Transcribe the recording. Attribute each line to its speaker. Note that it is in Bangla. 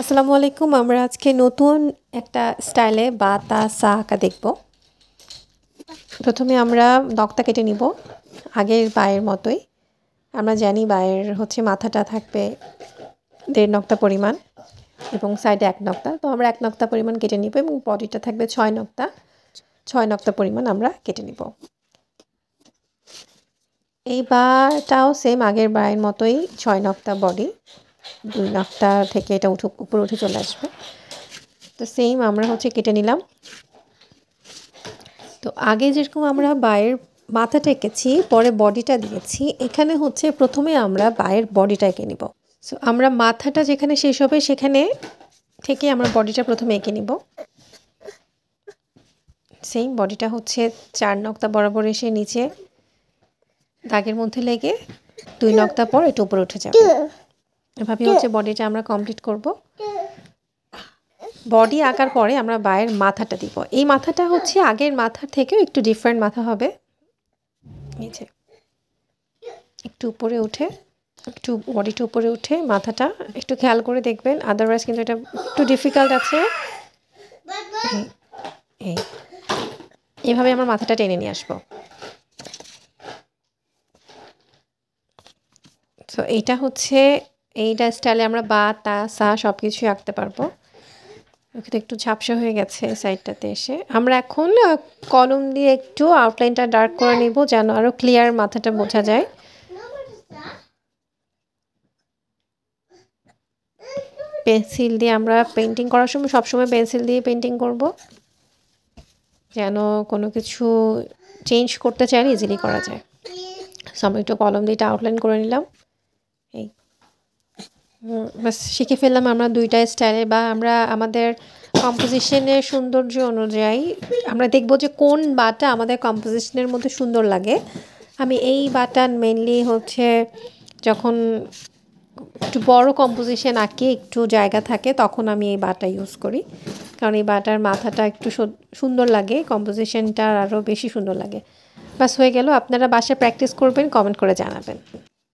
Speaker 1: আসসালামু আলাইকুম। আমরা আজকে নতুন একটা স্টাইলে বা তা সা আঁকা দেখব। প্রথমে আমরা নকটা কেটে নিব আগের বায়ের মতোই। আমরা জানি বায়ের হচ্ছে মাথাটা থাকবে 1.5 নক্তা পরিমাণ এবং সাইডে 1 নক্তা। তো আমরা 1 নক্তা পরিমাণ কেটে নিব এবং বডিটা থাকবে 6 নক্তা। 6 নক্তা পরিমাণ আমরা কেটে নিব। এই বাটাও সেম আগের বায়ের মতোই 6 নক্তা বডি। 2 নক্তা থেকে এটা উপরে উঠে চলে আসবে। তো সেম আমরা হচ্ছে কেটে নিলাম। তো আগে যেরকম আমরা বায়ের মাথাটা এঁকেছি, পরে বডিটা দিয়েছি, এখানে হচ্ছে প্রথমে আমরা বায়ের বডিটা এঁকে নিব। সো আমরা মাথাটা যেখানে শেষ হবে সেখানে থেকে আমরা বডিটা প্রথমে এঁকে নিব। সেম বডিটা হচ্ছে 4 নক্তা বরাবর এসে নিচে দাগের মধ্যে লেগে 2 নক্তা পর একটু উপরে উঠে যাবে। এভাবে হচ্ছে বডিটা আমরা কমপ্লিট করব। বডি আঁকার পরে আমরা বায়ের মাথাটা দিব। এই মাথাটা হচ্ছে আগের মাথার থেকেও একটু ডিফারেন্ট মাথা হবে। নিচে একটু উপরে উঠে, একটু বডিটা উপরে উঠে মাথাটা একটু খেয়াল করে দেখবেন, আদারওয়াইজ কিন্তু এটা একটু ডিফিকাল্ট আছে। এভাবে আমার মাথাটা টেনে নিয়ে আসবো। তো এইটা হচ্ছে এইটা স্টাইলে আমরা বা তা সা সব কিছুই আঁকতে পারবো। ওকে, একটু ঝাপসা হয়ে গেছে সাইডটাতে এসে। আমরা এখন কলম দিয়ে একটু আউটলাইনটা ডার্ক করে নিব যেন আরও ক্লিয়ার মাথাটা বোঝা যায়। পেন্সিল দিয়ে আমরা পেন্টিং করার সময় সবসময় পেন্সিল দিয়ে পেন্টিং করব, যেন কোনো কিছু চেঞ্জ করতে চাইলে ইজিলি করা যায়। সো আমি একটু কলম দিয়ে এটা আউটলাইন করে নিলাম। এই বাস শিখে ফেললাম আমরা দুইটা স্টাইলে। বা আমরা আমাদের কম্পোজিশনের সৌন্দর্য অনুযায়ী আমরা দেখব যে কোন বাটা আমাদের কম্পোজিশনের মধ্যে সুন্দর লাগে। আমি এই বাটা মেনলি হচ্ছে যখন একটু বড় কম্পোজিশন আঁকি, একটু জায়গা থাকে, তখন আমি এই বাটা ইউজ করি। কারণ এই বাটার মাথাটা একটু সুন্দর লাগে, কম্পোজিশনটা আরও বেশি সুন্দর লাগে। বাস হয়ে গেল। আপনারা বাসায় প্র্যাকটিস করবেন, কমেন্ট করে জানাবেন।